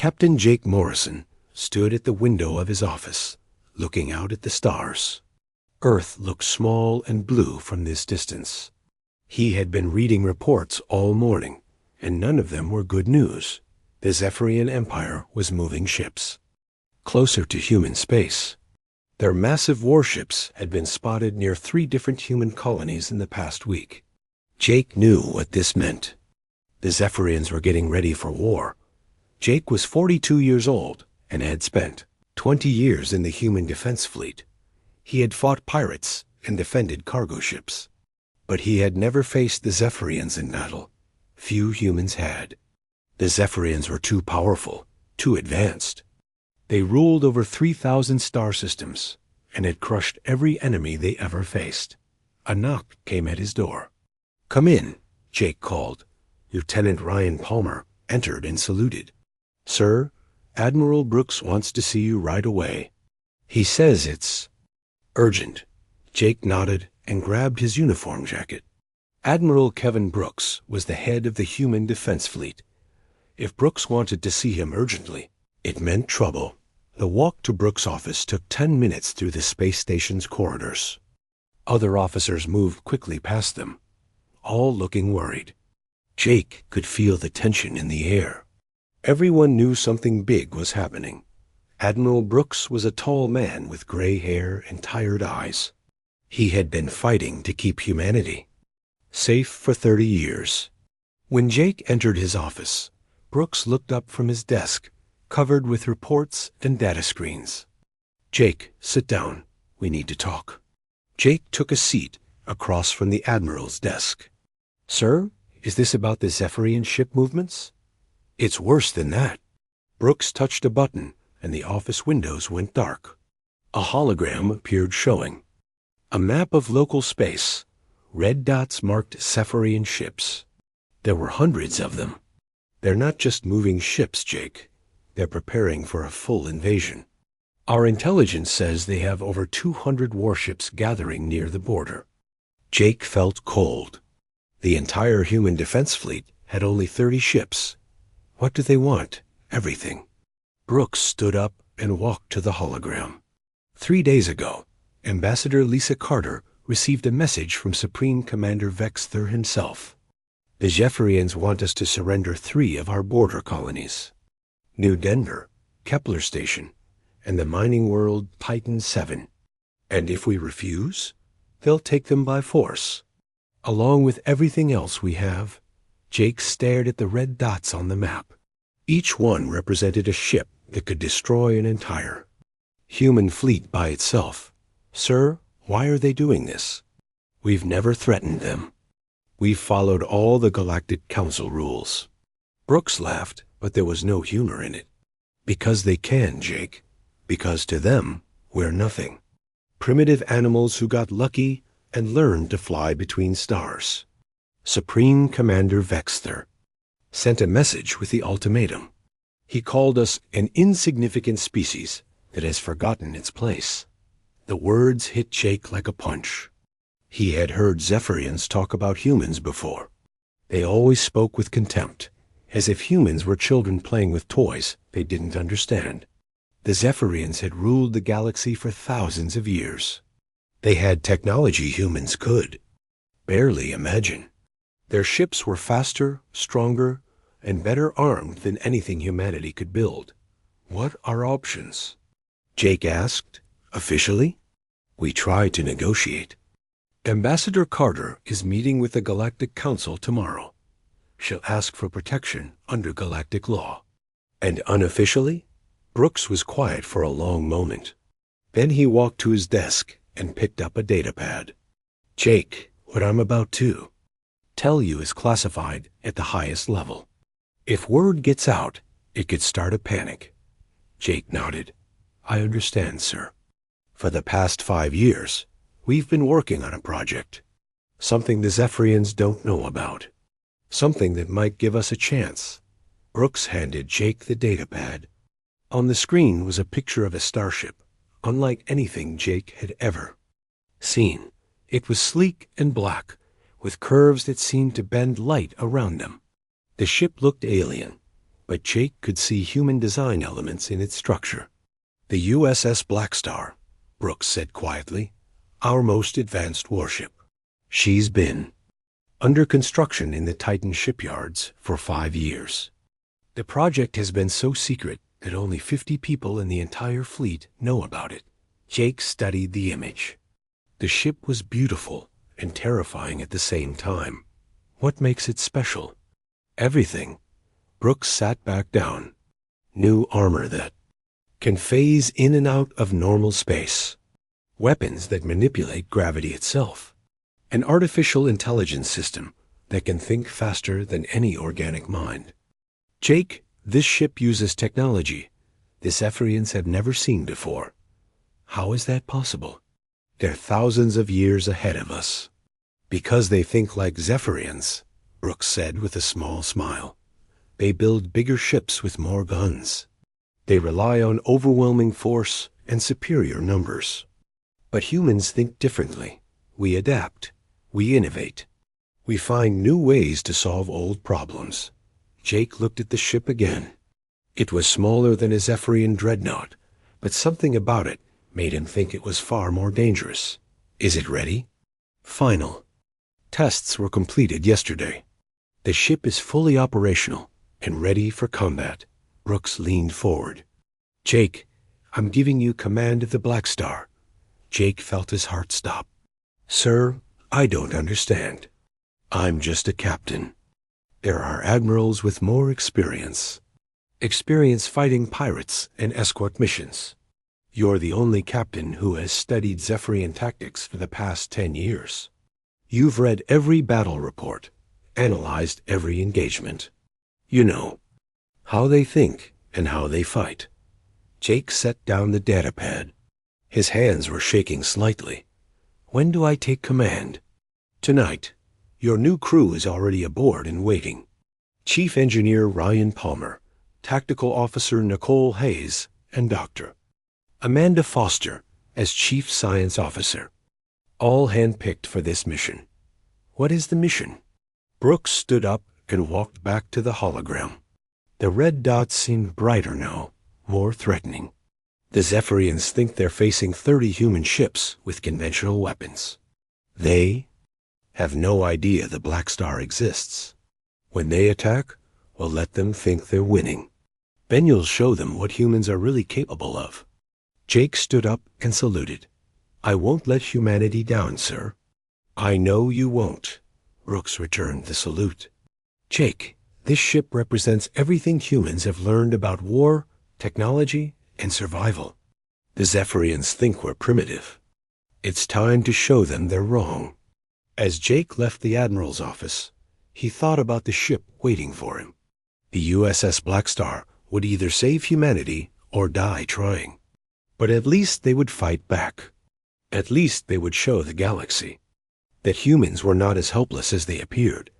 Captain Jake Morrison stood at the window of his office, looking out at the stars. Earth looked small and blue from this distance. He had been reading reports all morning, and none of them were good news. The Zephyrian Empire was moving ships closer to human space. Their massive warships had been spotted near 3 different human colonies in the past week. Jake knew what this meant. The Zephyrians were getting ready for war. Jake was 42 years old and had spent 20 years in the human defense fleet. He had fought pirates and defended cargo ships. But he had never faced the Zephyrians in battle. Few humans had. The Zephyrians were too powerful, too advanced. They ruled over 3,000 star systems and had crushed every enemy they ever faced. A knock came at his door. "Come in," Jake called. Lieutenant Ryan Palmer entered and saluted. "Sir, Admiral Brooks wants to see you right away. He says it's urgent." Jake nodded and grabbed his uniform jacket. Admiral Kevin Brooks was the head of the human defense fleet. If Brooks wanted to see him urgently, it meant trouble. The walk to Brooks' office took 10 minutes through the space station's corridors. Other officers moved quickly past them, all looking worried. Jake could feel the tension in the air. Everyone knew something big was happening. Admiral Brooks was a tall man with gray hair and tired eyes. He had been fighting to keep humanity safe for 30 years. When Jake entered his office, Brooks looked up from his desk, covered with reports and data screens. "Jake, sit down. We need to talk." Jake took a seat across from the Admiral's desk. "Sir, is this about the Zephyrian ship movements?" "It's worse than that." Brooks touched a button, and the office windows went dark. A hologram appeared showing a map of local space. Red dots marked Zephyrian ships. There were hundreds of them. "They're not just moving ships, Jake. They're preparing for a full invasion. Our intelligence says they have over 200 warships gathering near the border." Jake felt cold. The entire human defense fleet had only 30 ships. What do they want? Everything. Brooks stood up and walked to the hologram. 3 days ago, Ambassador Lisa Carter received a message from Supreme Commander Vexther himself. "The Zephyrians want us to surrender 3 of our border colonies, New Denver, Kepler Station, and the mining world Titan 7. And if we refuse, they'll take them by force, along with everything else we have." Jake stared at the red dots on the map. Each one represented a ship that could destroy an entire human fleet by itself. "Sir, why are they doing this?" "We've never threatened them. We've followed all the Galactic Council rules." Brooks laughed, but there was no humor in it. "Because they can, Jake. Because to them, we're nothing. Primitive animals who got lucky and learned to fly between stars." Supreme Commander Vexther sent a message with the ultimatum. He called us an insignificant species that has forgotten its place. The words hit Jake like a punch. He had heard Zephyrians talk about humans before. They always spoke with contempt, as if humans were children playing with toys they didn't understand. The Zephyrians had ruled the galaxy for thousands of years. They had technology humans could barely imagine. Their ships were faster, stronger, and better armed than anything humanity could build. "What are options?" Jake asked. "Officially, we tried to negotiate. Ambassador Carter is meeting with the Galactic Council tomorrow. She'll ask for protection under galactic law." "And unofficially?" Brooks was quiet for a long moment. Then he walked to his desk and picked up a datapad. "Jake, what I'm about to tell you is classified at the highest level. If word gets out, it could start a panic." Jake nodded. "I understand, sir. For the past 5 years, we've been working on a project. Something the Zephyrians don't know about. Something that might give us a chance." Brooks handed Jake the datapad. On the screen was a picture of a starship, unlike anything Jake had ever seen. It was sleek and black, with curves that seemed to bend light around them. The ship looked alien, but Jake could see human design elements in its structure. "The USS Blackstar," Brooks said quietly, "our most advanced warship. She's been under construction in the Titan shipyards for 5 years. The project has been so secret that only 50 people in the entire fleet know about it." Jake studied the image. The ship was beautiful and terrifying at the same time. "What makes it special?" "Everything." Brooks sat back down. "New armor that can phase in and out of normal space. Weapons that manipulate gravity itself. An artificial intelligence system that can think faster than any organic mind. Jake, this ship uses technology the Zephyrians have never seen before." "How is that possible?" "They're thousands of years ahead of us." "Because they think like Zephyrians," Brooks said with a small smile. "They build bigger ships with more guns. They rely on overwhelming force and superior numbers. But humans think differently. We adapt. We innovate. We find new ways to solve old problems." Jake looked at the ship again. It was smaller than a Zephyrian dreadnought, but something about it made him think it was far more dangerous. "Is it ready?" "Final tests were completed yesterday. The ship is fully operational and ready for combat." Brooks leaned forward. "Jake, I'm giving you command of the Blackstar." Jake felt his heart stop. "Sir, I don't understand." "I'm just a captain. There are admirals with more experience fighting pirates and escort missions. You're the only captain who has studied Zephyrian tactics for the past 10 years. You've read every battle report, analyzed every engagement. You know how they think and how they fight." Jake set down the datapad. His hands were shaking slightly. "When do I take command?" "Tonight. Your new crew is already aboard and waiting. Chief Engineer Ryan Palmer, Tactical Officer Nicole Hayes, and Dr. Amanda Foster as Chief Science Officer. All handpicked for this mission." "What is the mission?" Brooks stood up and walked back to the hologram. The red dots seemed brighter now, more threatening. "The Zephyrians think they're facing 30 human ships with conventional weapons. They have no idea the Blackstar exists. When they attack, we'll let them think they're winning. Then you'll show them what humans are really capable of." Jake stood up and saluted. "I won't let humanity down, sir." "I know you won't." Brooks returned the salute. "Jake, this ship represents everything humans have learned about war, technology, and survival. The Zephyrians think we're primitive. It's time to show them they're wrong." As Jake left the Admiral's office, he thought about the ship waiting for him. The USS Blackstar would either save humanity or die trying. But at least they would fight back. At least they would show the galaxy that humans were not as helpless as they appeared.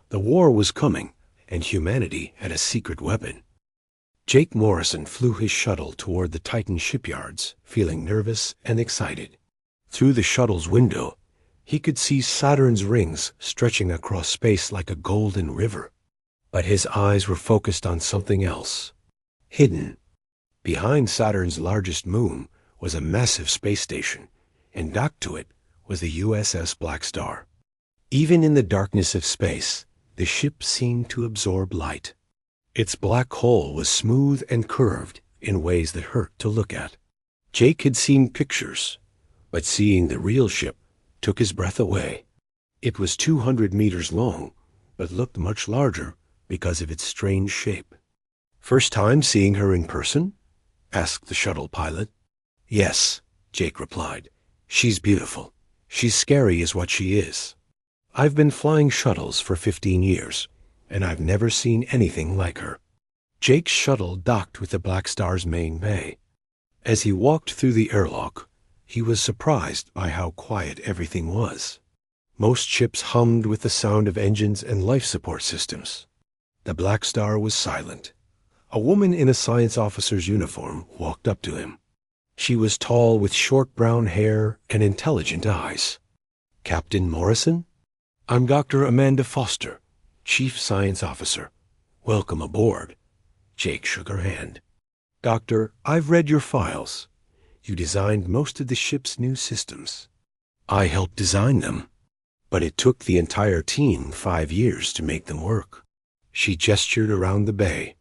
The war was coming, and humanity had a secret weapon. Jake Morrison flew his shuttle toward the Titan shipyards, feeling nervous and excited. Through the shuttle's window, he could see Saturn's rings stretching across space like a golden river. But his eyes were focused on something else. Hidden behind Saturn's largest moon was a massive space station, and docked to it was the USS Blackstar. Even in the darkness of space, the ship seemed to absorb light. Its black hull was smooth and curved in ways that hurt to look at. Jake had seen pictures, but seeing the real ship took his breath away. It was 200 meters long, but looked much larger because of its strange shape. "First time seeing her in person?" asked the shuttle pilot. "Yes," Jake replied. "She's beautiful. She's scary is what she is. I've been flying shuttles for 15 years, and I've never seen anything like her." Jake's shuttle docked with the Blackstar's main bay. As he walked through the airlock, he was surprised by how quiet everything was. Most ships hummed with the sound of engines and life support systems. The Blackstar was silent. A woman in a science officer's uniform walked up to him. She was tall with short brown hair and intelligent eyes. "Captain Morrison? I'm Dr. Amanda Foster, Chief Science Officer. Welcome aboard." Jake shook her hand. Doctor, I've read your files. You designed most of the ship's new systems. I helped design them, but it took the entire team 5 years to make them work. She gestured around the bay.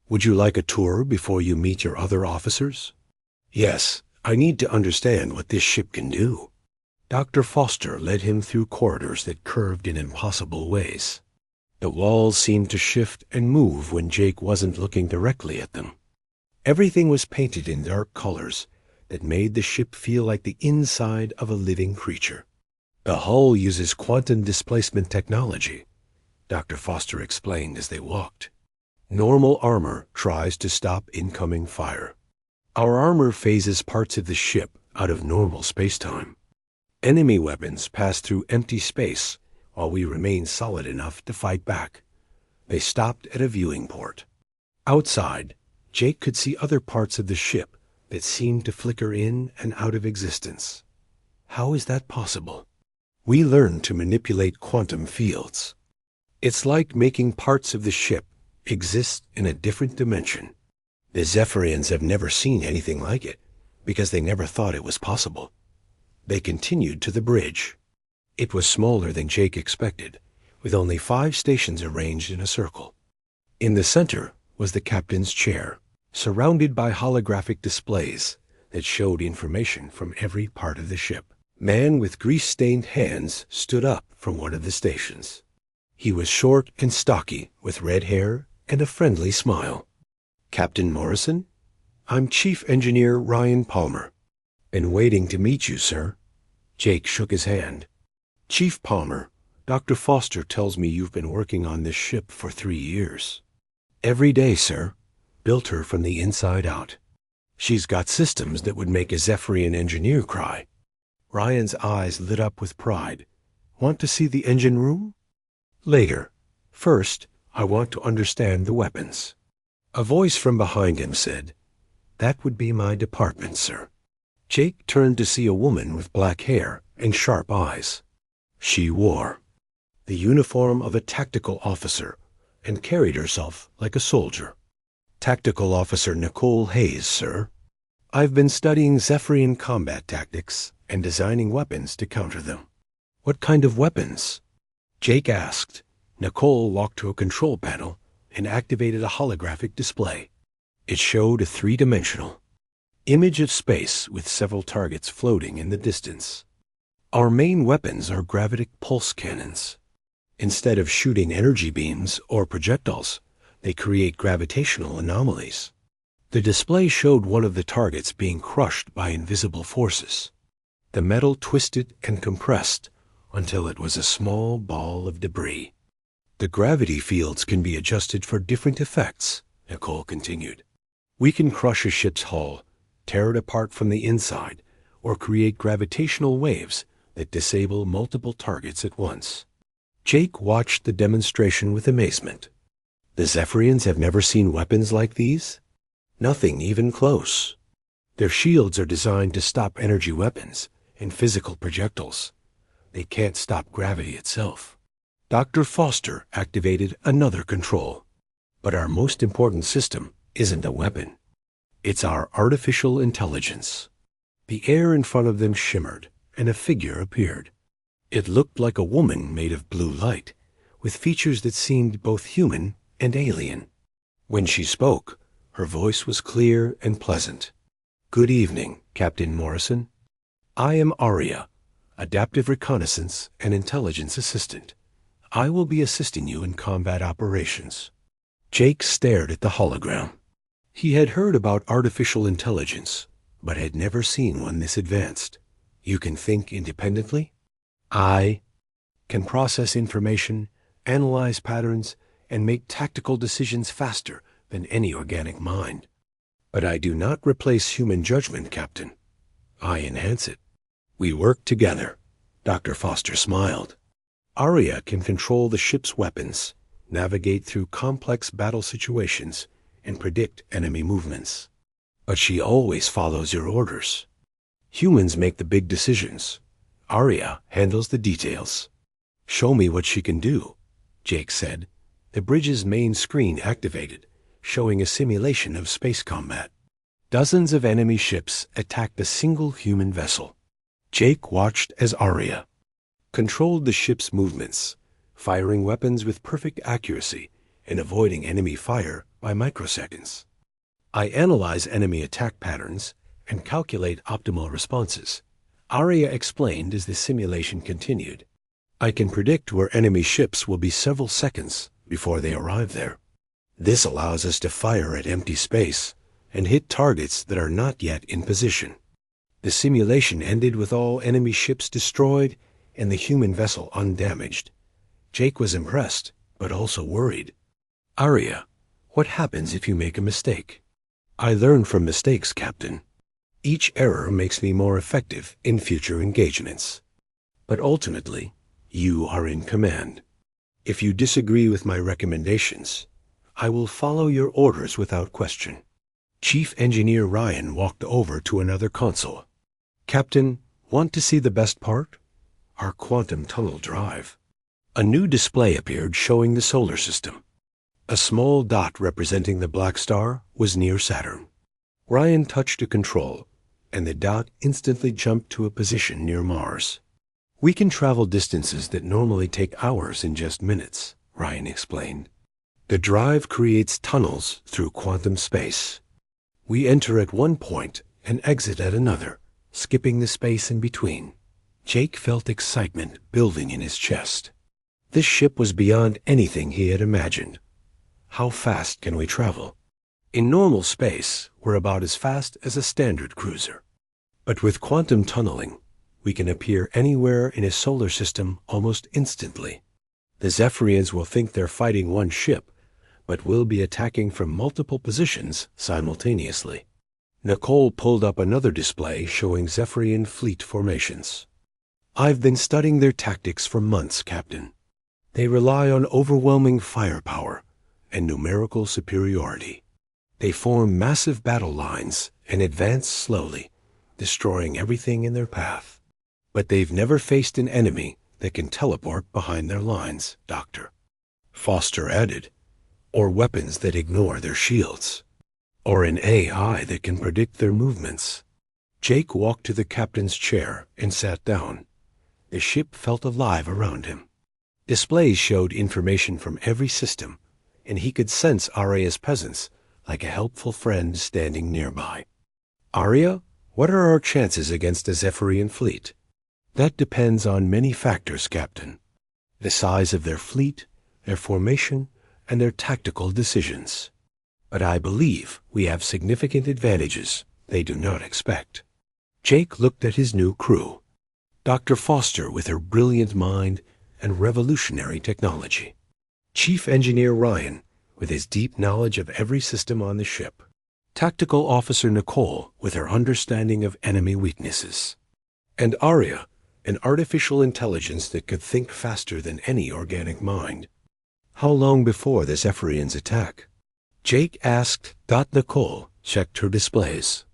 Would you like a tour before you meet your other officers? Yes, I need to understand what this ship can do. Dr. Foster led him through corridors that curved in impossible ways. The walls seemed to shift and move when Jake wasn't looking directly at them. Everything was painted in dark colors that made the ship feel like the inside of a living creature. The hull uses quantum displacement technology, Dr. Foster explained as they walked. Normal armor tries to stop incoming fire. Our armor phases parts of the ship out of normal spacetime. Enemy weapons pass through empty space while we remain solid enough to fight back. They stopped at a viewing port. Outside, Jake could see other parts of the ship that seemed to flicker in and out of existence. How is that possible? We learned to manipulate quantum fields. It's like making parts of the ship exist in a different dimension. The Zephyrians have never seen anything like it because they never thought it was possible. They continued to the bridge. It was smaller than Jake expected, with only 5 stations arranged in a circle. In the center was the captain's chair, surrounded by holographic displays that showed information from every part of the ship. Man with grease-stained hands stood up from one of the stations. He was short and stocky, with red hair and a friendly smile. Captain Morrison? I'm Chief Engineer Ryan Palmer. Been waiting to meet you, sir. Jake shook his hand. Chief Palmer, Dr. Foster tells me you've been working on this ship for 3 years. Every day, sir. Built her from the inside out. She's got systems that would make a Zephyrian engineer cry. Ryan's eyes lit up with pride. Want to see the engine room? Later. First, I want to understand the weapons. A voice from behind him said, That would be my department, sir. Jake turned to see a woman with black hair and sharp eyes. She wore the uniform of a tactical officer and carried herself like a soldier. Tactical Officer Nicole Hayes, sir. I've been studying Zephyrian combat tactics and designing weapons to counter them. What kind of weapons? Jake asked. Nicole walked to a control panel and activated a holographic display. It showed a 3-dimensional image of space with several targets floating in the distance. Our main weapons are gravitic pulse cannons. Instead of shooting energy beams or projectiles, they create gravitational anomalies. The display showed one of the targets being crushed by invisible forces. The metal twisted and compressed until it was a small ball of debris. The gravity fields can be adjusted for different effects, Nicole continued. We can crush a ship's hull, tear it apart from the inside, or create gravitational waves that disable multiple targets at once. Jake watched the demonstration with amazement. The Zephyrians have never seen weapons like these? Nothing even close. Their shields are designed to stop energy weapons and physical projectiles. They can't stop gravity itself. Dr. Foster activated another control. But our most important system isn't a weapon. It's our artificial intelligence. The air in front of them shimmered, and a figure appeared. It looked like a woman made of blue light, with features that seemed both human and alien. When she spoke, her voice was clear and pleasant. Good evening, Captain Morrison. I am Aria, Adaptive Reconnaissance and Intelligence Assistant. I will be assisting you in combat operations. Jake stared at the hologram. He had heard about artificial intelligence, but had never seen one this advanced. You can think independently? I can process information, analyze patterns, and make tactical decisions faster than any organic mind. But I do not replace human judgment, Captain. I enhance it. We work together. Dr. Foster smiled. Aria can control the ship's weapons, navigate through complex battle situations, and predict enemy movements. But she always follows your orders. Humans make the big decisions. Aria handles the details. Show me what she can do, Jake said. The bridge's main screen activated, showing a simulation of space combat. Dozens of enemy ships attacked a single human vessel. Jake watched as Arya controlled the ship's movements, firing weapons with perfect accuracy and avoiding enemy fire by microseconds. I analyze enemy attack patterns and calculate optimal responses, Arya explained as the simulation continued. I can predict where enemy ships will be several seconds before they arrive there. This allows us to fire at empty space and hit targets that are not yet in position. The simulation ended with all enemy ships destroyed and the human vessel undamaged. Jake was impressed, but also worried. Arya, what happens if you make a mistake? I learn from mistakes, Captain. Each error makes me more effective in future engagements. But ultimately, you are in command. If you disagree with my recommendations, I will follow your orders without question. Chief Engineer Ryan walked over to another console. Captain, want to see the best part? Our quantum tunnel drive. A new display appeared showing the solar system. A small dot representing the Blackstar was near Saturn. Ryan touched a control, and the dot instantly jumped to a position near Mars. We can travel distances that normally take hours in just minutes, Ryan explained. The drive creates tunnels through quantum space. We enter at one point and exit at another, skipping the space in between. Jake felt excitement building in his chest. This ship was beyond anything he had imagined. How fast can we travel? In normal space, we're about as fast as a standard cruiser. But with quantum tunneling, we can appear anywhere in a solar system almost instantly. The Zephyrians will think they're fighting one ship, but will be attacking from multiple positions simultaneously. Nicole pulled up another display showing Zephyrian fleet formations. I've been studying their tactics for months, Captain. They rely on overwhelming firepower and numerical superiority. They form massive battle lines and advance slowly, destroying everything in their path. But they've never faced an enemy that can teleport behind their lines, Doctor. Foster added, or weapons that ignore their shields, or an AI that can predict their movements. Jake walked to the captain's chair and sat down. The ship felt alive around him. Displays showed information from every system, and he could sense Arya's presence like a helpful friend standing nearby. Arya, what are our chances against a Zephyrian fleet? That depends on many factors, Captain. The size of their fleet, their formation, and their tactical decisions. But I believe we have significant advantages they do not expect. Jake looked at his new crew. Dr. Foster with her brilliant mind and revolutionary technology. Chief Engineer Ryan with his deep knowledge of every system on the ship. Tactical Officer Nicole with her understanding of enemy weaknesses. And Arya, an artificial intelligence that could think faster than any organic mind. How long before the Zephyrians attack? Jake asked. Nicole checked her displays.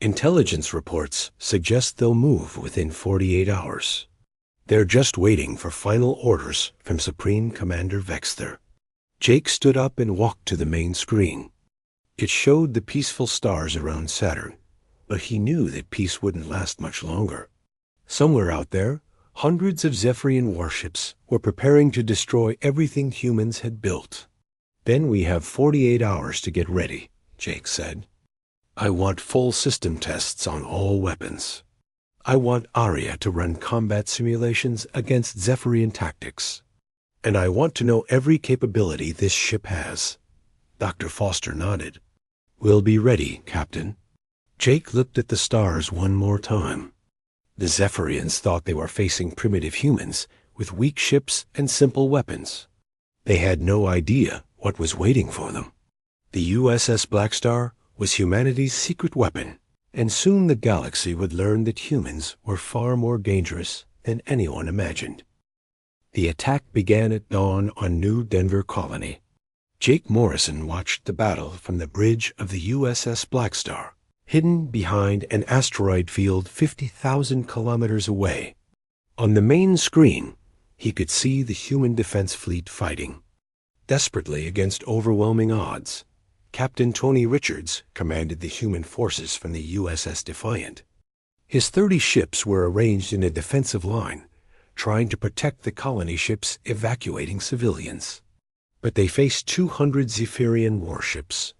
Intelligence reports suggest they'll move within 48 hours. They're just waiting for final orders from Supreme Commander Vexter. Jake stood up and walked to the main screen. It showed the peaceful stars around Saturn, but he knew that peace wouldn't last much longer. Somewhere out there, hundreds of Zephyrian warships were preparing to destroy everything humans had built. Then we have 48 hours to get ready, Jake said. I want full system tests on all weapons. I want Arya to run combat simulations against Zephyrian tactics. And I want to know every capability this ship has. Dr. Foster nodded. We'll be ready, Captain. Jake looked at the stars one more time. The Zephyrians thought they were facing primitive humans with weak ships and simple weapons. They had no idea what was waiting for them. The USS Blackstar was humanity's secret weapon, and soon the galaxy would learn that humans were far more dangerous than anyone imagined. The attack began at dawn on New Denver Colony. Jake Morrison watched the battle from the bridge of the USS Blackstar, hidden behind an asteroid field 50,000 kilometers away. On the main screen, he could see the human defense fleet fighting, desperately against overwhelming odds. Captain Tony Richards commanded the human forces from the USS Defiant. His 30 ships were arranged in a defensive line, trying to protect the colony ships evacuating civilians. But they faced 200 Zephyrian warships,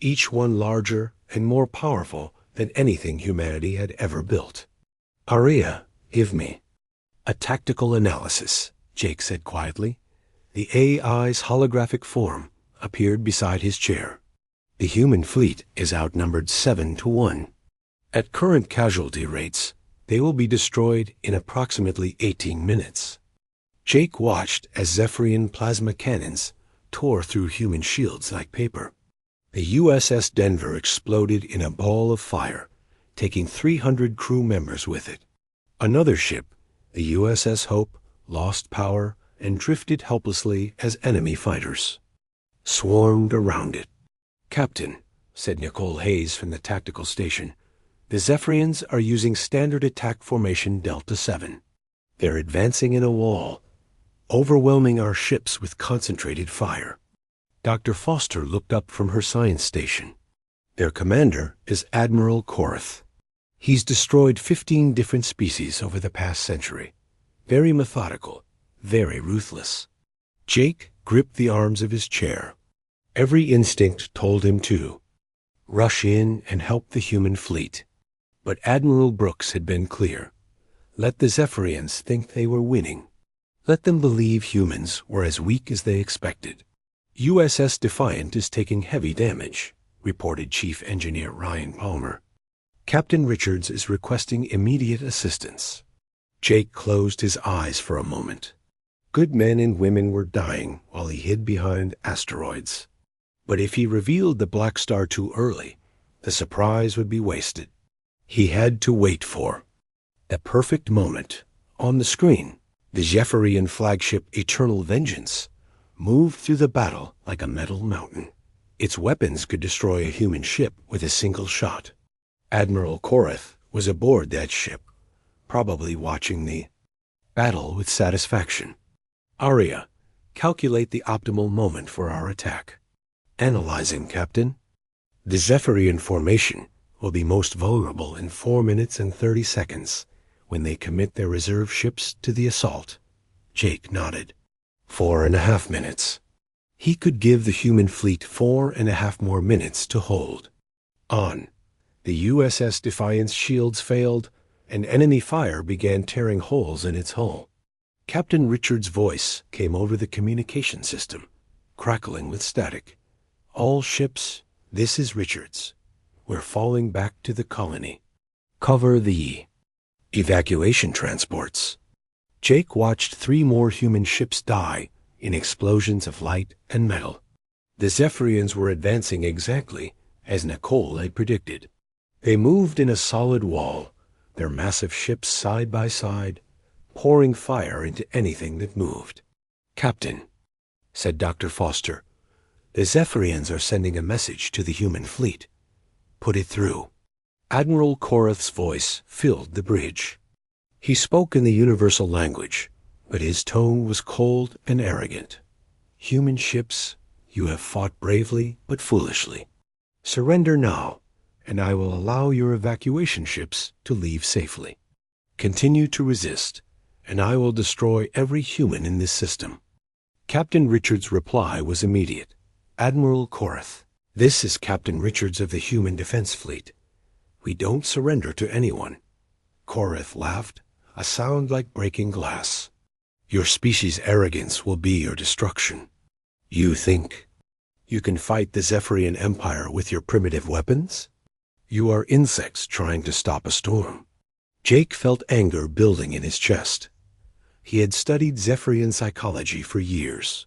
each one larger and more powerful than anything humanity had ever built. "Aria, give me a tactical analysis," Jake said quietly. The AI's holographic form appeared beside his chair. "The human fleet is outnumbered 7-1. At current casualty rates, they will be destroyed in approximately 18 minutes. Jake watched as Zephyrian plasma cannons tore through human shields like paper. The USS Denver exploded in a ball of fire, taking 300 crew members with it. Another ship, the USS Hope, lost power and drifted helplessly as enemy fighters swarmed around it. "Captain," said Nicole Hayes from the tactical station, "the Zephyrians are using standard attack formation Delta 7. They're advancing in a wall, overwhelming our ships with concentrated fire." Dr. Foster looked up from her science station. "Their commander is Admiral Korath. He's destroyed 15 different species over the past century. Very methodical, very ruthless." Jake gripped the arms of his chair. Every instinct told him to rush in and help the human fleet. But Admiral Brooks had been clear. Let the Zephyrians think they were winning. Let them believe humans were as weak as they expected. "USS Defiant is taking heavy damage," reported Chief Engineer Ryan Palmer. "Captain Richards is requesting immediate assistance." Jake closed his eyes for a moment. Good men and women were dying while he hid behind asteroids. But if he revealed the Blackstar too early, the surprise would be wasted. He had to wait for the perfect moment. On the screen, the Zephyrian flagship Eternal Vengeance moved through the battle like a metal mountain. Its weapons could destroy a human ship with a single shot. Admiral Korath was aboard that ship, probably watching the battle with satisfaction. "Aria, calculate the optimal moment for our attack." "Analyzing, Captain." "The Zephyrian formation will be most vulnerable in 4 minutes and 30 seconds when they commit their reserve ships to the assault." Jake nodded. 4.5 minutes. He could give the human fleet 4.5 more minutes to hold on. The USS Defiant's shields failed, and enemy fire began tearing holes in its hull. Captain Richards' voice came over the communication system, crackling with static. "All ships, this is Richards. We're falling back to the colony. Cover the evacuation transports." Jake watched 3 more human ships die in explosions of light and metal. The Zephyrians were advancing exactly as Nicole had predicted. They moved in a solid wall, their massive ships side by side, pouring fire into anything that moved. "Captain," said Dr. Foster, "the Zephyrians are sending a message to the human fleet. Put it through." Admiral Korath's voice filled the bridge. He spoke in the universal language, but his tone was cold and arrogant. "Human ships, you have fought bravely but foolishly. Surrender now, and I will allow your evacuation ships to leave safely. Continue to resist, and I will destroy every human in this system." Captain Richards' reply was immediate. "Admiral Korath, this is Captain Richards of the Human Defense Fleet. We don't surrender to anyone." Korath laughed, a sound like breaking glass. "Your species' arrogance will be your destruction. You think you can fight the Zephyrian Empire with your primitive weapons? You are insects trying to stop a storm." Jake felt anger building in his chest. He had studied Zephyrian psychology for years.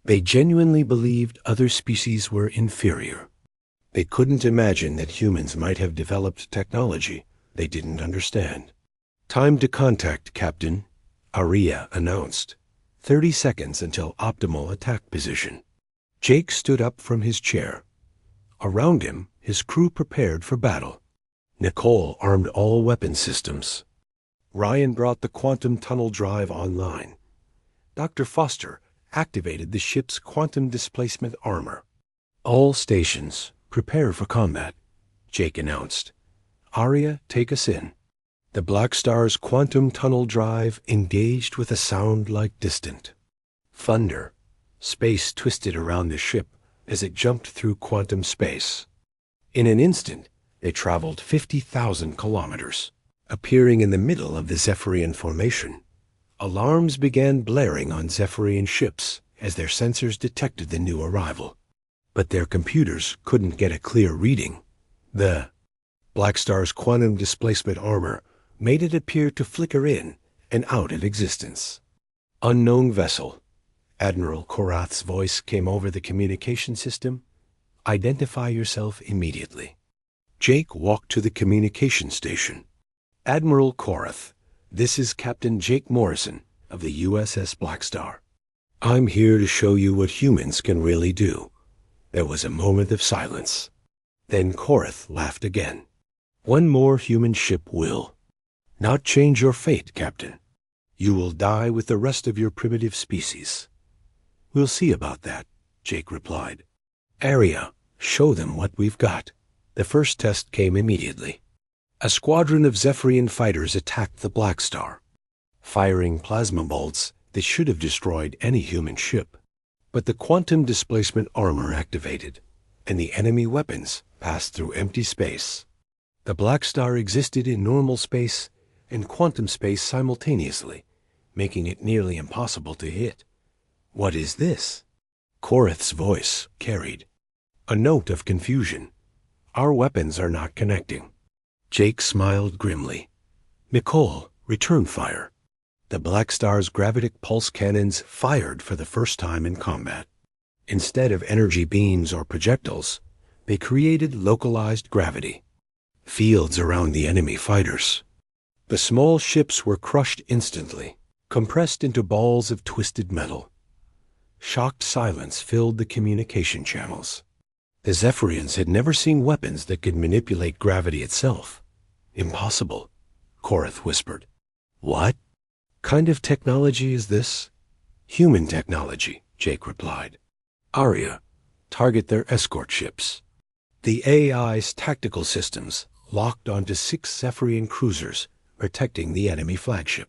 They genuinely believed other species were inferior. They couldn't imagine that humans might have developed technology they didn't understand. "Time to contact, Captain," Aria announced. 30 seconds until optimal attack position. Jake stood up from his chair. Around him, his crew prepared for battle. Nicole armed all weapon systems. Ryan brought the quantum tunnel drive online. Dr. Foster activated the ship's quantum displacement armor. All stations, prepare for combat, Jake announced. Arya, take us in. The Blackstar's quantum tunnel drive engaged with a sound like distant thunder. Space twisted around the ship as it jumped through quantum space. In an instant, they traveled 50,000 kilometers. Appearing in the middle of the Zephyrian formation, alarms began blaring on Zephyrian ships as their sensors detected the new arrival. But their computers couldn't get a clear reading. The Blackstar's quantum displacement armor made it appear to flicker in and out of existence. Unknown vessel. Admiral Korath's voice came over the communication system. Identify yourself immediately. Jake walked to the communication station. Admiral Korath, this is Captain Jake Morrison of the USS Blackstar. I'm here to show you what humans can really do. There was a moment of silence. Then Korath laughed again. One more human ship will not change your fate, Captain. You will die with the rest of your primitive species. We'll see about that, Jake replied. Arya, show them what we've got. The first test came immediately. A squadron of Zephyrian fighters attacked the Blackstar, firing plasma bolts that should have destroyed any human ship. But the quantum displacement armor activated, and the enemy weapons passed through empty space. The Blackstar existed in normal space and quantum space simultaneously, making it nearly impossible to hit. What is this? Korath's voice carried a note of confusion. Our weapons are not connecting. Jake smiled grimly. Nicole, return fire. The Blackstar's gravitic pulse cannons fired for the first time in combat. Instead of energy beams or projectiles, they created localized gravity. Fields around the enemy fighters. The small ships were crushed instantly, compressed into balls of twisted metal. Shocked silence filled the communication channels. The Zephyrians had never seen weapons that could manipulate gravity itself. Impossible, Korath whispered. What kind of technology is this? Human technology, Jake replied. Arya, target their escort ships. The AI's tactical systems locked onto 6 Zephyrian cruisers protecting the enemy flagship.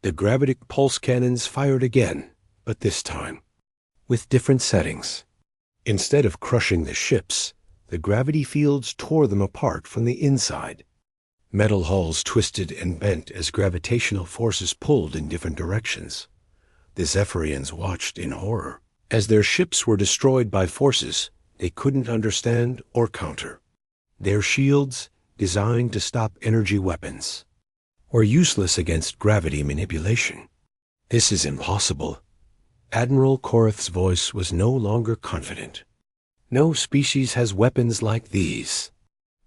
The gravitic pulse cannons fired again, but this time with different settings. Instead of crushing the ships, the gravity fields tore them apart from the inside. Metal hulls twisted and bent as gravitational forces pulled in different directions. The Zephyrians watched in horror as their ships were destroyed by forces they couldn't understand or counter. Their shields, designed to stop energy weapons, were useless against gravity manipulation. This is impossible. Admiral Korath's voice was no longer confident. No species has weapons like these.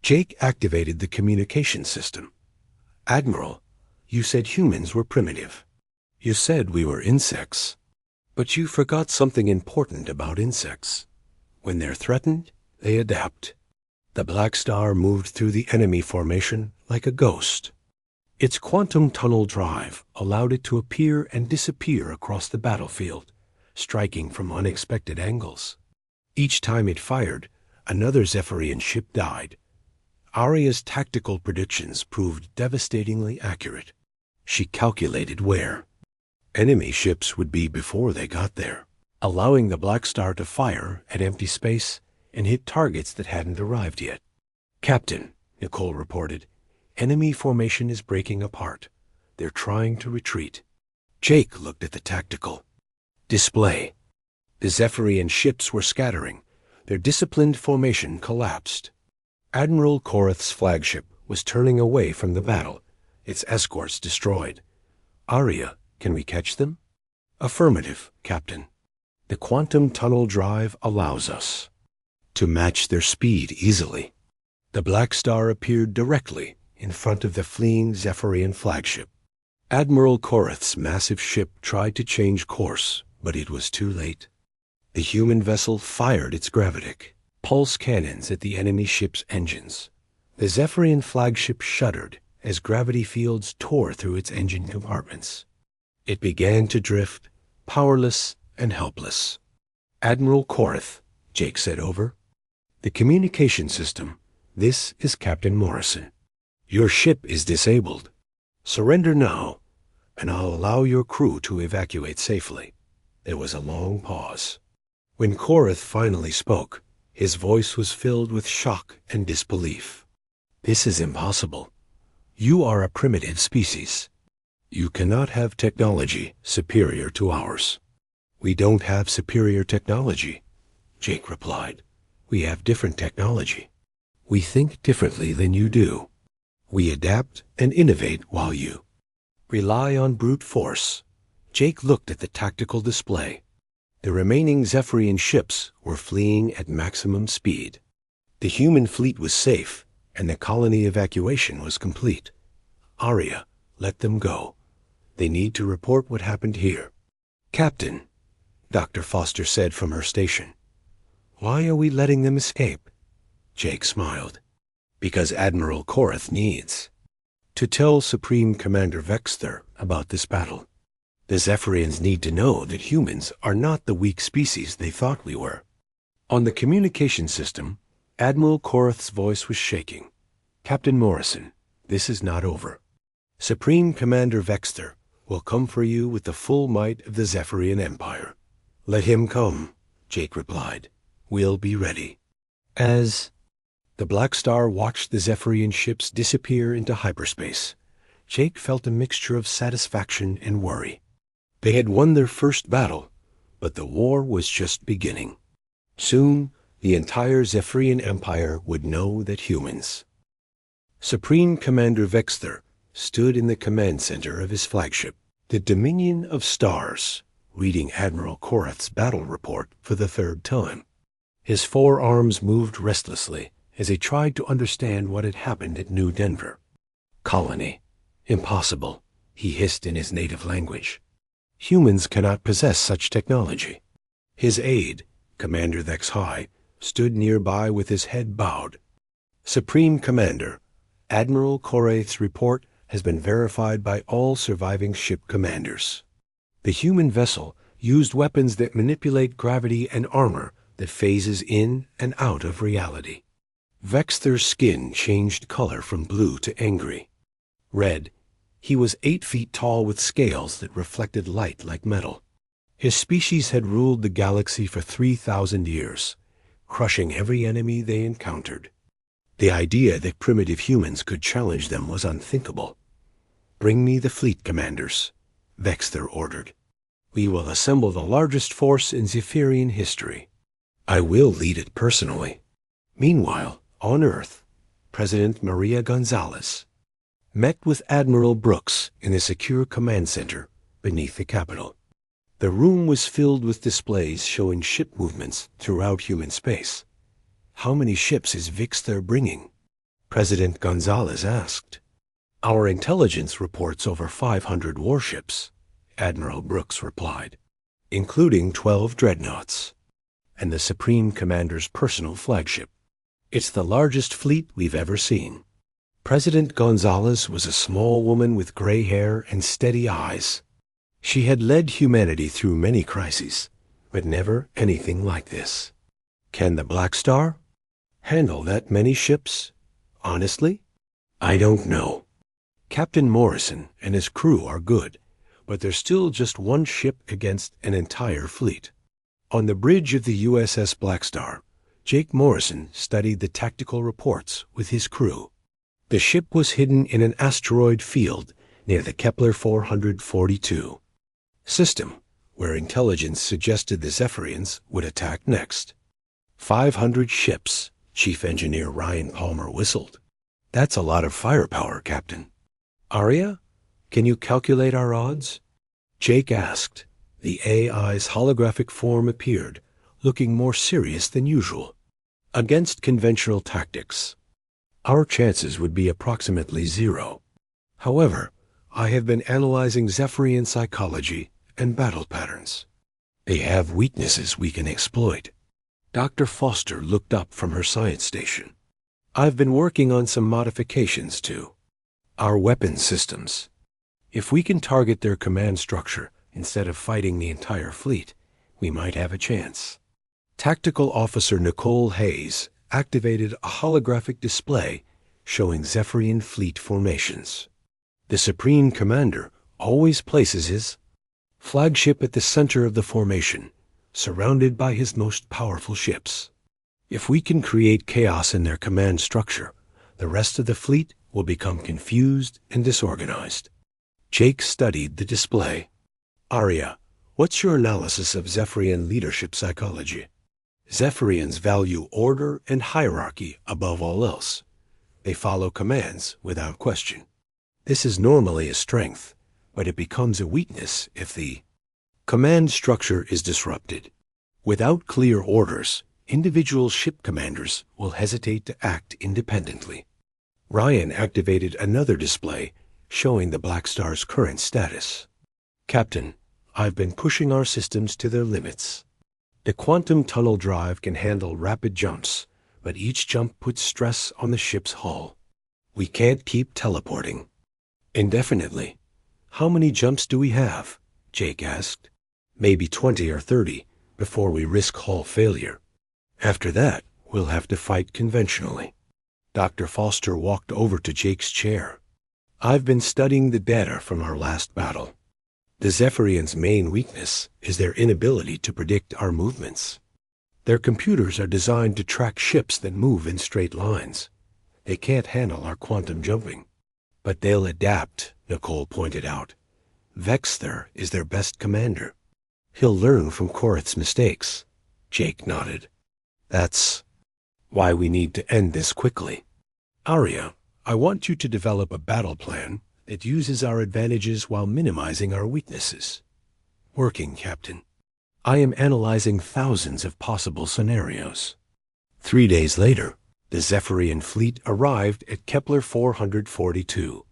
Jake activated the communication system. Admiral, you said humans were primitive. You said we were insects. But you forgot something important about insects. When they're threatened, they adapt. The Blackstar moved through the enemy formation like a ghost. Its quantum tunnel drive allowed it to appear and disappear across the battlefield, striking from unexpected angles. Each time it fired, another Zephyrian ship died. Arya's tactical predictions proved devastatingly accurate. She calculated where enemy ships would be before they got there, allowing the Blackstar to fire at empty space and hit targets that hadn't arrived yet. Captain, Nicole reported, enemy formation is breaking apart. They're trying to retreat. Jake looked at the tactical display. The Zephyrian ships were scattering. Their disciplined formation collapsed. Admiral Korath's flagship was turning away from the battle, its escorts destroyed. Arya, can we catch them? Affirmative, Captain. The quantum tunnel drive allows us to match their speed easily. The Blackstar appeared directly in front of the fleeing Zephyrian flagship. Admiral Korath's massive ship tried to change course, but it was too late. The human vessel fired its gravitic pulse cannons at the enemy ship's engines. The Zephyrian flagship shuddered as gravity fields tore through its engine compartments. It began to drift, powerless and helpless. Admiral Korath, Jake said over, The communication system. This is Captain Morrison. Your ship is disabled. Surrender now, and I'll allow your crew to evacuate safely. There was a long pause. When Korath finally spoke, his voice was filled with shock and disbelief. This is impossible. You are a primitive species. You cannot have technology superior to ours. We don't have superior technology, Jake replied. We have different technology. We think differently than you do. We adapt and innovate while you rely on brute force. Jake looked at the tactical display. The remaining Zephyrian ships were fleeing at maximum speed. The human fleet was safe, and the colony evacuation was complete. Arya, let them go. They need to report what happened here. Captain, Dr. Foster said from her station. Why are we letting them escape? Jake smiled. Because Admiral Korath needs to tell Supreme Commander Vexter about this battle. The Zephyrians need to know that humans are not the weak species they thought we were. On the communication system, Admiral Korath's voice was shaking. Captain Morrison, this is not over. Supreme Commander Vexter will come for you with the full might of the Zephyrian Empire. Let him come, Jake replied. We'll be ready. As the Blackstar watched the Zephyrian ships disappear into hyperspace, Jake felt a mixture of satisfaction and worry. They had won their first battle, but the war was just beginning. Soon, the entire Zephyrian Empire would know that humans. Supreme Commander Vexter stood in the command center of his flagship, the Dominion of Stars, reading Admiral Korath's battle report for the third time. His forearms moved restlessly as he tried to understand what had happened at New Denver. Colony. Impossible, he hissed in his native language. Humans cannot possess such technology. His aide, Commander Vex High, stood nearby with his head bowed. Supreme Commander, Admiral Korath's report has been verified by all surviving ship commanders. The human vessel used weapons that manipulate gravity and armor that phases in and out of reality. Vexter's skin changed color from blue to angry. Red, he was 8 feet tall with scales that reflected light like metal. His species had ruled the galaxy for 3,000 years, crushing every enemy they encountered. The idea that primitive humans could challenge them was unthinkable. Bring me the fleet commanders, Vexter ordered. We will assemble the largest force in Zephyrian history. I will lead it personally. Meanwhile, on Earth, President Maria Gonzalez met with Admiral Brooks in the secure command center beneath the Capitol. The room was filled with displays showing ship movements throughout human space. How many ships is Vexter bringing? President Gonzalez asked. Our intelligence reports over 500 warships, Admiral Brooks replied, including 12 dreadnoughts, and the Supreme Commander's personal flagship. It's the largest fleet we've ever seen. President Gonzalez was a small woman with gray hair and steady eyes. She had led humanity through many crises, but never anything like this. Can the Blackstar handle that many ships? Honestly, I don't know. Captain Morrison and his crew are good, but there's still just one ship against an entire fleet. On the bridge of the USS Blackstar, Jake Morrison studied the tactical reports with his crew. The ship was hidden in an asteroid field near the Kepler 442 system, where intelligence suggested the Zephyrians would attack next. 500 ships, Chief Engineer Ryan Palmer whistled. That's a lot of firepower, Captain. Arya, can you calculate our odds? Jake asked. The AI's holographic form appeared, looking more serious than usual. Against conventional tactics, our chances would be approximately 0. However, I have been analyzing Zephyrian psychology and battle patterns. They have weaknesses we can exploit. Dr. Foster looked up from her science station. I've been working on some modifications to our weapon systems. If we can target their command structure instead of fighting the entire fleet, we might have a chance. Tactical Officer Nicole Hayes, activated a holographic display showing Zephyrian fleet formations. The Supreme Commander always places his flagship at the center of the formation, surrounded by his most powerful ships. If we can create chaos in their command structure, the rest of the fleet will become confused and disorganized. Jake studied the display. Arya, what's your analysis of Zephyrian leadership psychology? Zephyrians value order and hierarchy above all else. They follow commands without question. This is normally a strength, but it becomes a weakness if the command structure is disrupted. Without clear orders, individual ship commanders will hesitate to act independently. Ryan activated another display showing the Blackstar's current status. Captain, I've been pushing our systems to their limits. The quantum tunnel drive can handle rapid jumps, but each jump puts stress on the ship's hull. We can't keep teleporting indefinitely. How many jumps do we have? Jake asked. Maybe 20 or 30 before we risk hull failure. After that, we'll have to fight conventionally. Dr. Foster walked over to Jake's chair. I've been studying the data from our last battle. The Zephyrians' main weakness is their inability to predict our movements. Their computers are designed to track ships that move in straight lines. They can't handle our quantum jumping. But they'll adapt, Nicole pointed out. Vexthar is their best commander. He'll learn from Korath's mistakes. Jake nodded. That's why we need to end this quickly. Arya, I want you to develop a battle plan that uses our advantages while minimizing our weaknesses. Working, Captain. I am analyzing thousands of possible scenarios. 3 days later, the Zephyrian fleet arrived at Kepler 442.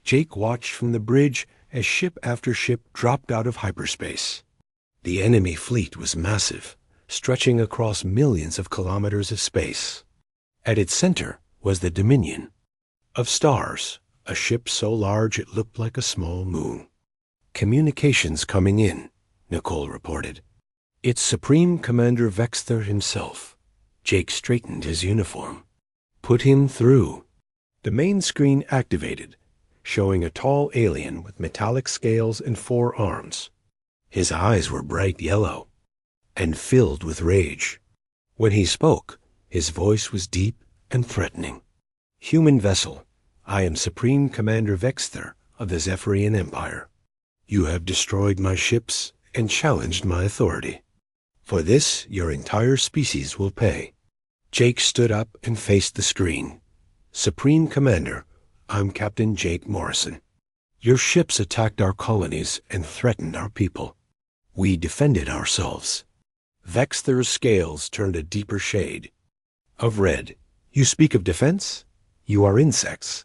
Jake watched from the bridge as ship after ship dropped out of hyperspace. The enemy fleet was massive, stretching across millions of kilometers of space. At its center was the Dominion of Stars, a ship so large it looked like a small moon. Communications coming in, Nicole reported. It's Supreme Commander Vexthar himself. Jake straightened his uniform. Put him through. The main screen activated, showing a tall alien with metallic scales and 4 arms. His eyes were bright yellow and filled with rage. When he spoke, his voice was deep and threatening. Human vessel, I am Supreme Commander Vexthar of the Zephyrian Empire. You have destroyed my ships and challenged my authority. For this, your entire species will pay. Jake stood up and faced the screen. Supreme Commander, I'm Captain Jake Morrison. Your ships attacked our colonies and threatened our people. We defended ourselves. Vexthar's scales turned a deeper shade of red. You speak of defense? You are insects.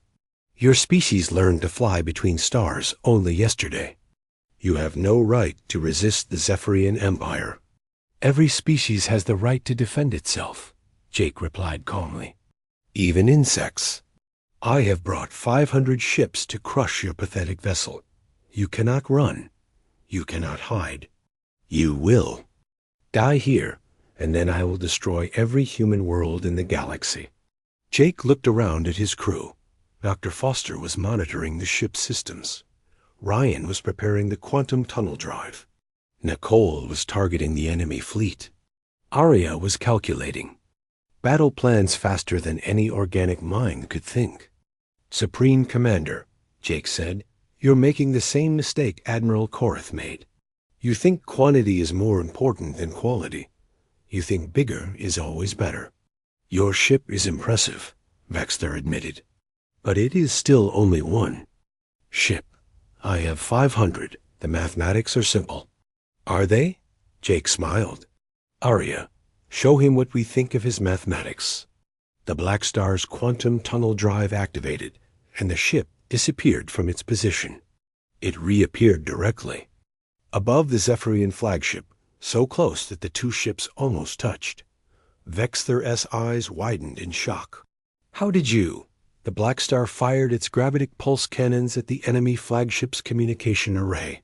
Your species learned to fly between stars only yesterday. You have no right to resist the Zephyrian Empire. Every species has the right to defend itself, Jake replied calmly. Even insects. I have brought 500 ships to crush your pathetic vessel. You cannot run. You cannot hide. You will. Die here, and then I will destroy every human world in the galaxy. Jake looked around at his crew. Dr. Foster was monitoring the ship's systems. Ryan was preparing the quantum tunnel drive. Nicole was targeting the enemy fleet. Arya was calculating. Battle plans faster than any organic mind could think. Supreme Commander, Jake said, you're making the same mistake Admiral Korath made. You think quantity is more important than quality. You think bigger is always better. Your ship is impressive, Vexthar admitted. But it is still only one ship. I have 500. The mathematics are simple. Are they? Jake smiled. Arya, show him what we think of his mathematics. The Blackstar's quantum tunnel drive activated, and the ship disappeared from its position. It reappeared directly above the Zephyrian flagship, so close that the two ships almost touched. Vexthar's eyes widened in shock. How did you? The Blackstar fired its gravitic pulse cannons at the enemy flagship's communication array.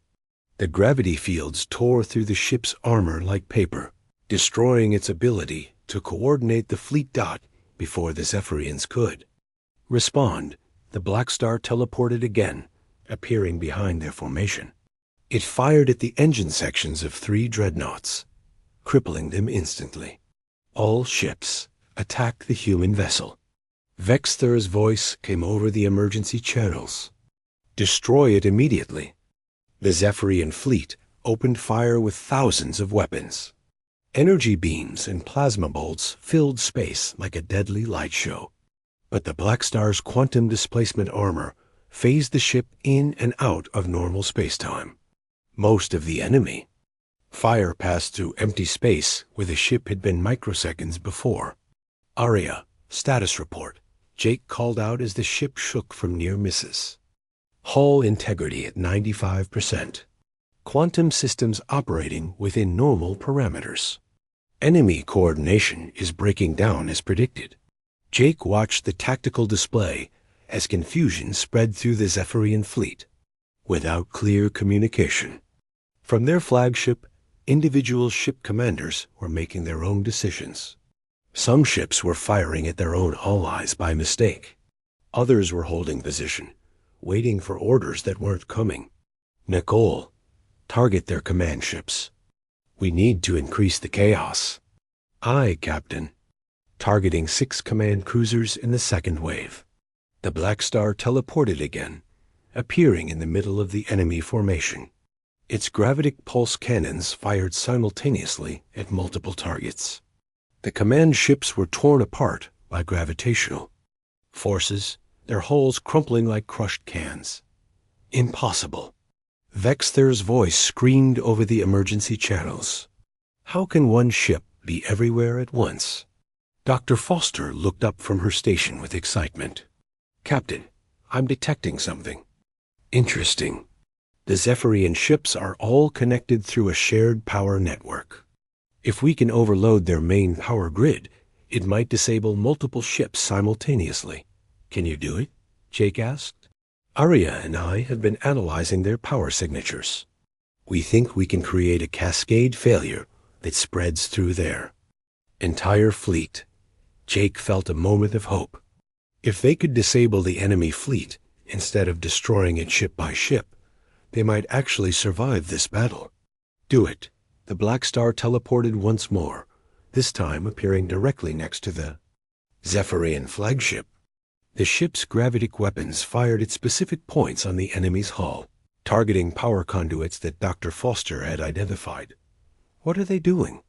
The gravity fields tore through the ship's armor like paper, destroying its ability to coordinate the fleet dot before the Zephyrians could respond. The Blackstar teleported again, appearing behind their formation. It fired at the engine sections of 3 dreadnoughts, crippling them instantly. All ships, attack the human vessel. Vexthur's voice came over the emergency channels. Destroy it immediately. The Zephyrian fleet opened fire with thousands of weapons. Energy beams and plasma bolts filled space like a deadly light show. But the Blackstar's quantum displacement armor phased the ship in and out of normal spacetime. Most of the enemy fire passed through empty space where the ship had been microseconds before. "Aria, status report," Jake called out as the ship shook from near misses. "Hull integrity at 95%. Quantum systems operating within normal parameters. Enemy coordination is breaking down as predicted." Jake watched the tactical display as confusion spread through the Zephyrian fleet, without clear communication. From their flagship, individual ship commanders were making their own decisions. Some ships were firing at their own allies by mistake. Others were holding position, waiting for orders that weren't coming. "Nicole, target their command ships. We need to increase the chaos." "Aye, Captain." Targeting 6 command cruisers in the second wave. The Blackstar teleported again, appearing in the middle of the enemy formation. Its gravitic pulse cannons fired simultaneously at multiple targets. The command ships were torn apart by gravitational forces, their hulls crumpling like crushed cans. Impossible. Vexthur's voice screamed over the emergency channels. How can one ship be everywhere at once? Dr. Foster looked up from her station with excitement. "Captain, I'm detecting something." "Interesting. The Zephyrian ships are all connected through a shared power network. If we can overload their main power grid, it might disable multiple ships simultaneously. Can you do it?" Jake asked. "Aria and I have been analyzing their power signatures. We think we can create a cascade failure that spreads through their entire fleet." Jake felt a moment of hope. If they could disable the enemy fleet instead of destroying it ship by ship, they might actually survive this battle. "Do it." The Blackstar teleported once more, this time appearing directly next to the Zephyrian flagship. The ship's gravitic weapons fired at specific points on the enemy's hull, targeting power conduits that Dr. Foster had identified. "What are they doing?"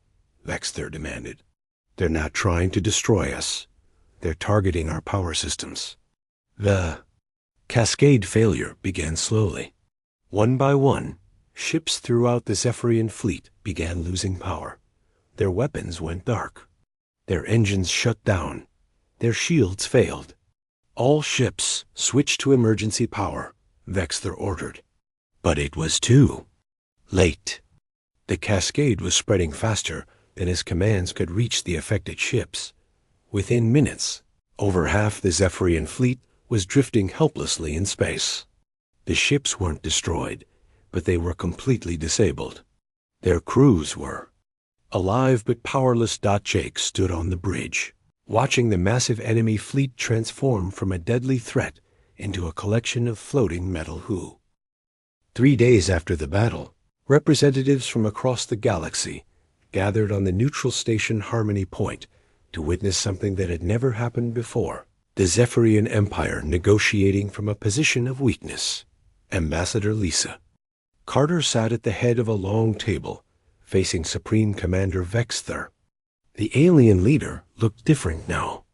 Vexthur demanded. "They're not trying to destroy us. They're targeting our power systems." The cascade failure began slowly. One by one, ships throughout the Zephyrian fleet began losing power. Their weapons went dark. Their engines shut down. Their shields failed. "All ships switched to emergency power," Vexthur ordered. But it was too late. The cascade was spreading faster than his commands could reach the affected ships. Within minutes, over half the Zephyrian fleet was drifting helplessly in space. The ships weren't destroyed, but they were completely disabled. Their crews were alive but powerless. Jake stood on the bridge, watching the massive enemy fleet transform from a deadly threat into a collection of floating metal hoo. 3 days after the battle, representatives from across the galaxy gathered on the neutral station Harmony Point to witness something that had never happened before. The Zephyrian Empire negotiating from a position of weakness. Ambassador Lisa. Carter sat at the head of a long table, facing Supreme Commander Vexthur. The alien leader looked different now.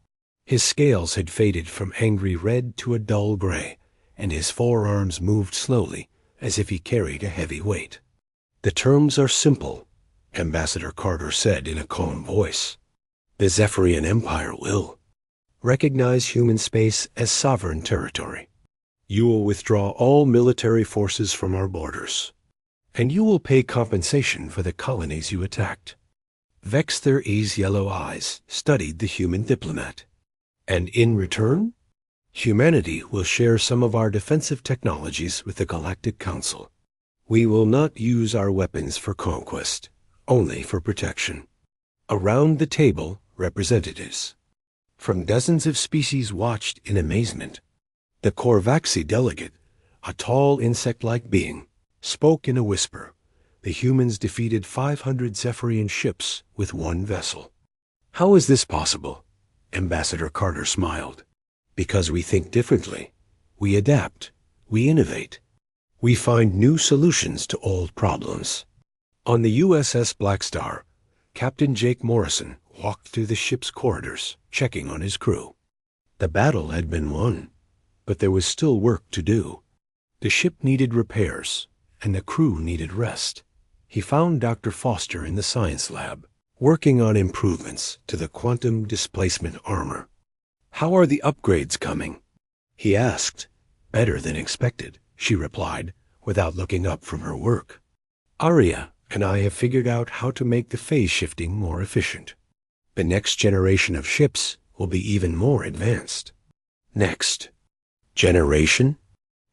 His scales had faded from angry red to a dull gray, and his forearms moved slowly, as if he carried a heavy weight. "The terms are simple," Ambassador Carter said in a calm voice. "The Zephyrian Empire will recognize human space as sovereign territory. You will withdraw all military forces from our borders, and you will pay compensation for the colonies you attacked." Vexthur's yellow eyes studied the human diplomat. "And in return, humanity will share some of our defensive technologies with the Galactic Council. We will not use our weapons for conquest, only for protection." Around the table, representatives from dozens of species watched in amazement. The Korvaxi delegate, a tall insect-like being, spoke in a whisper. The humans defeated 500 Zephyrian ships with one vessel. How is this possible? Ambassador Carter smiled. Because we think differently. We adapt. We innovate. We find new solutions to old problems. On the USS Blackstar, Captain Jake Morrison walked through the ship's corridors, checking on his crew. The battle had been won, but there was still work to do. The ship needed repairs, and the crew needed rest. He found Dr. Foster in the science lab, working on improvements to the quantum displacement armor. "How are the upgrades coming?" he asked. "Better than expected," she replied, without looking up from her work. "Aria and I have figured out how to make the phase shifting more efficient. The next generation of ships will be even more advanced." Next generation?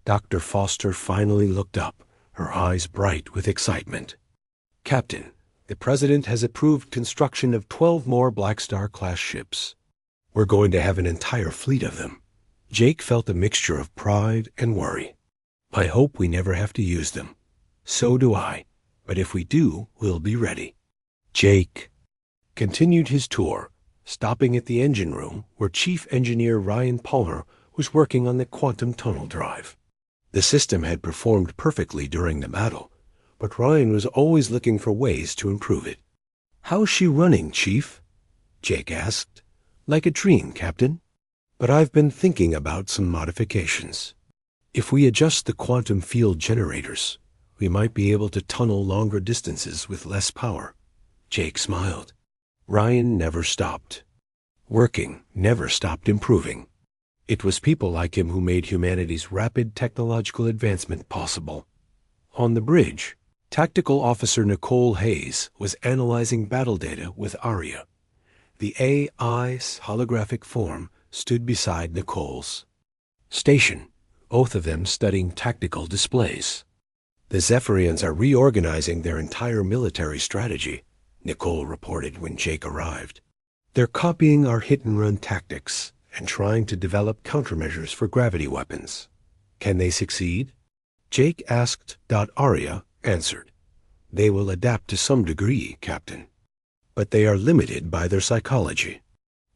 Dr. Foster finally looked up, her eyes bright with excitement. "Captain, the President has approved construction of 12 more Blackstar-class ships. We're going to have an entire fleet of them." Jake felt a mixture of pride and worry. "I hope we never have to use them." "So do I. But if we do, we'll be ready." Jake continued his tour, stopping at the engine room where Chief Engineer Ryan Palmer was working on the quantum tunnel drive. The system had performed perfectly during the battle, but Ryan was always looking for ways to improve it. "How's she running, Chief?" Jake asked. "Like a dream, Captain. But I've been thinking about some modifications. If we adjust the quantum field generators, we might be able to tunnel longer distances with less power." Jake smiled. Ryan never stopped working, never stopped improving. It was people like him who made humanity's rapid technological advancement possible. On the bridge, Tactical Officer Nicole Hayes was analyzing battle data with Aria. The AI's holographic form stood beside Nicole's station, both of them studying tactical displays. "The Zephyrians are reorganizing their entire military strategy," Nicole reported when Jake arrived. "They're copying our hit-and-run tactics and trying to develop countermeasures for gravity weapons. Can they succeed?" Jake asked. Aria answered. "They will adapt to some degree, Captain. But they are limited by their psychology.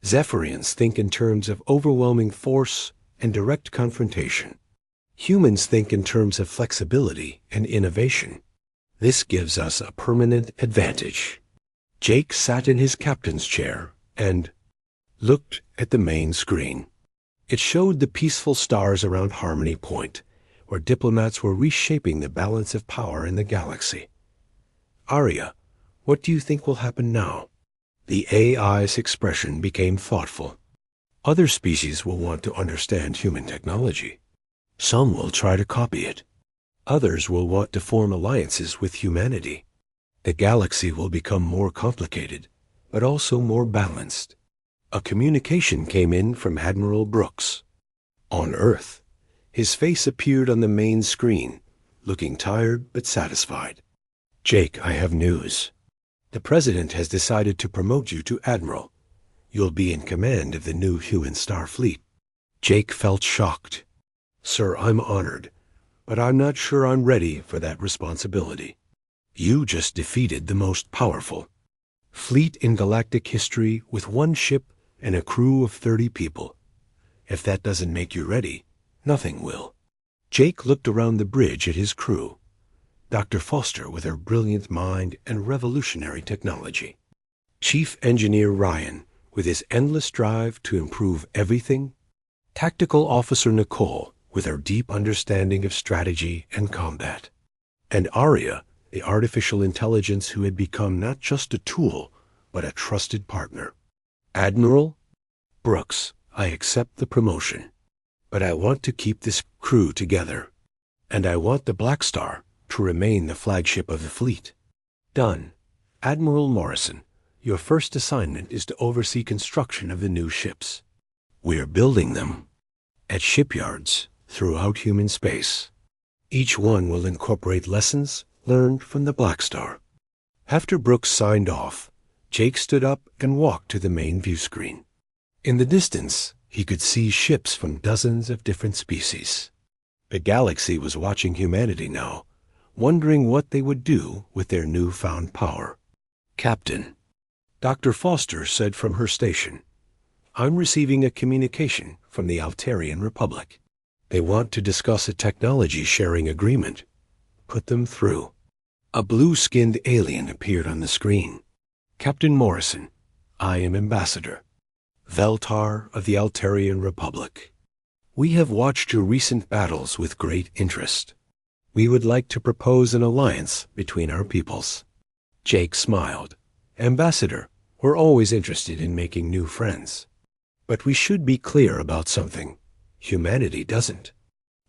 Zephyrians think in terms of overwhelming force and direct confrontation. Humans think in terms of flexibility and innovation. This gives us a permanent advantage." Jake sat in his captain's chair and looked at the main screen. It showed the peaceful stars around Harmony Point, where diplomats were reshaping the balance of power in the galaxy. "Aria, what do you think will happen now?" The AI's expression became thoughtful. "Other species will want to understand human technology. Some will try to copy it. Others will want to form alliances with humanity. The galaxy will become more complicated, but also more balanced." A communication came in from Admiral Brooks. On Earth, his face appeared on the main screen, looking tired but satisfied. "Jake, I have news. The President has decided to promote you to Admiral. You'll be in command of the new human star fleet." Jake felt shocked. "Sir, I'm honored, but I'm not sure I'm ready for that responsibility. You just defeated the most powerful fleet in galactic history with one ship and a crew of 30 people. If that doesn't make you ready, nothing will." Jake looked around the bridge at his crew. Dr. Foster with her brilliant mind and revolutionary technology. Chief Engineer Ryan with his endless drive to improve everything. Tactical Officer Nicole with her deep understanding of strategy and combat. And Aria, the artificial intelligence who had become not just a tool, but a trusted partner. "Admiral Brooks, I accept the promotion, but I want to keep this crew together, and I want the Blackstar to remain the flagship of the fleet." "Done. Admiral Morrison, your first assignment is to oversee construction of the new ships. We are building them at shipyards throughout human space. Each one will incorporate lessons learned from the Blackstar." After Brooks signed off, Jake stood up and walked to the main view screen. In the distance, he could see ships from dozens of different species. The galaxy was watching humanity now, wondering what they would do with their newfound power. "Captain," Dr. Foster said from her station, "I'm receiving a communication from the Altarian Republic. They want to discuss a technology-sharing agreement. Put them through." A blue-skinned alien appeared on the screen. "Captain Morrison, I am Ambassador Veltar of the Altarian Republic. We have watched your recent battles with great interest. We would like to propose an alliance between our peoples." Jake smiled. "Ambassador, we're always interested in making new friends. But we should be clear about something. Humanity doesn't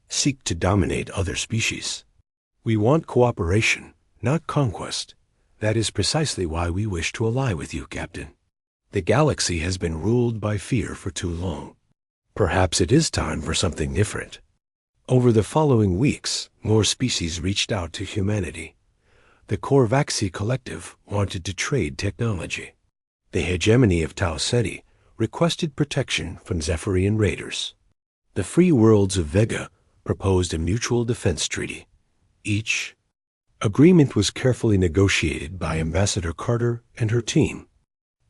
seek to dominate other species. We want cooperation, not conquest. That is precisely why we wish to ally with you, Captain. The galaxy has been ruled by fear for too long. Perhaps it is time for something different." Over the following weeks, more species reached out to humanity. The Korvaxi Collective wanted to trade technology. The hegemony of Tau Ceti requested protection from Zephyrian raiders. The free worlds of Vega proposed a mutual defense treaty. Each agreement was carefully negotiated by Ambassador Carter and her team.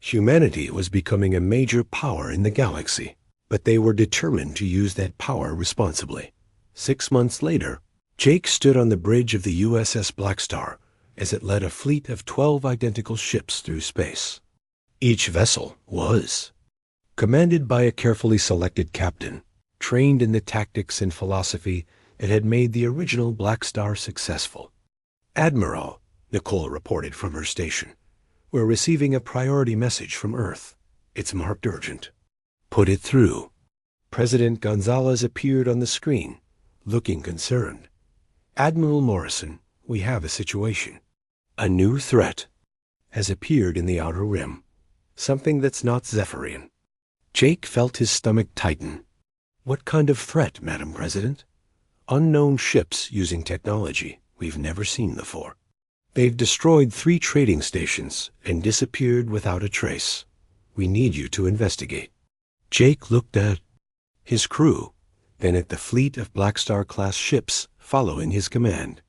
Humanity was becoming a major power in the galaxy, but they were determined to use that power responsibly. 6 months later, Jake stood on the bridge of the USS Blackstar as it led a fleet of 12 identical ships through space. Each vessel was commanded by a carefully selected captain, trained in the tactics and philosophy that had made the original Blackstar successful. "Admiral," Nicole reported from her station, "we're receiving a priority message from Earth. It's marked urgent." "Put it through." President Gonzalez appeared on the screen, looking concerned. "Admiral Morrison, we have a situation. A new threat has appeared in the Outer Rim, something that's not Zephyrian." Jake felt his stomach tighten. "What kind of threat, Madam President?" "Unknown ships using technology we've never seen before. They've destroyed 3 trading stations and disappeared without a trace. We need you to investigate." Jake looked at his crew, then at the fleet of Blackstar-class ships following his command.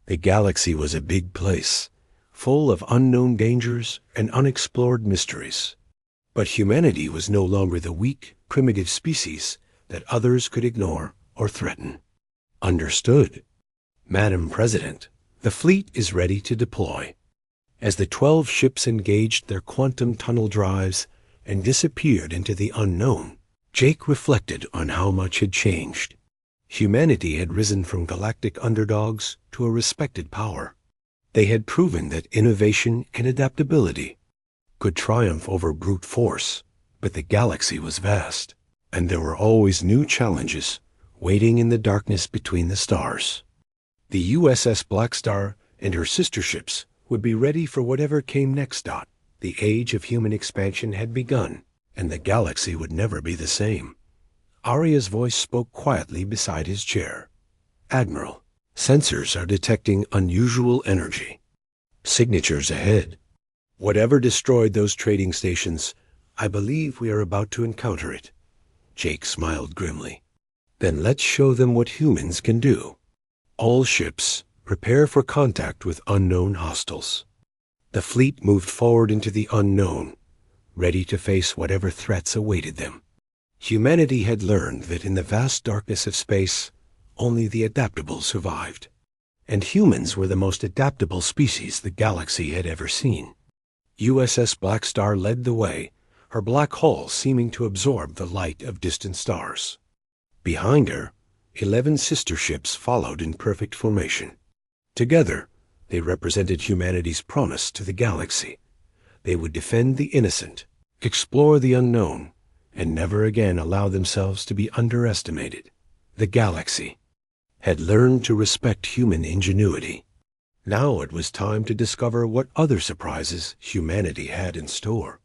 The galaxy was a big place, full of unknown dangers and unexplored mysteries. But humanity was no longer the weak, primitive species that others could ignore or threaten. "Understood. Madam President, the fleet is ready to deploy." As the 12 ships engaged their quantum tunnel drives and disappeared into the unknown, Jake reflected on how much had changed. Humanity had risen from galactic underdogs to a respected power. They had proven that innovation and adaptability could triumph over brute force, but the galaxy was vast, and there were always new challenges waiting in the darkness between the stars. The USS Blackstar and her sister ships would be ready for whatever came next. The age of human expansion had begun, and the galaxy would never be the same. Arya's voice spoke quietly beside his chair. "Admiral, sensors are detecting unusual energy. Signatures ahead. Whatever destroyed those trading stations, I believe we are about to encounter it." Jake smiled grimly. "Then let's show them what humans can do. All ships, prepare for contact with unknown hostiles." The fleet moved forward into the unknown, ready to face whatever threats awaited them. Humanity had learned that in the vast darkness of space, only the adaptable survived. And humans were the most adaptable species the galaxy had ever seen. USS Blackstar led the way, her black hull seeming to absorb the light of distant stars. Behind her, 11 sister ships followed in perfect formation. Together, they represented humanity's promise to the galaxy. They would defend the innocent, explore the unknown, and never again allow themselves to be underestimated. The galaxy had learned to respect human ingenuity. Now it was time to discover what other surprises humanity had in store.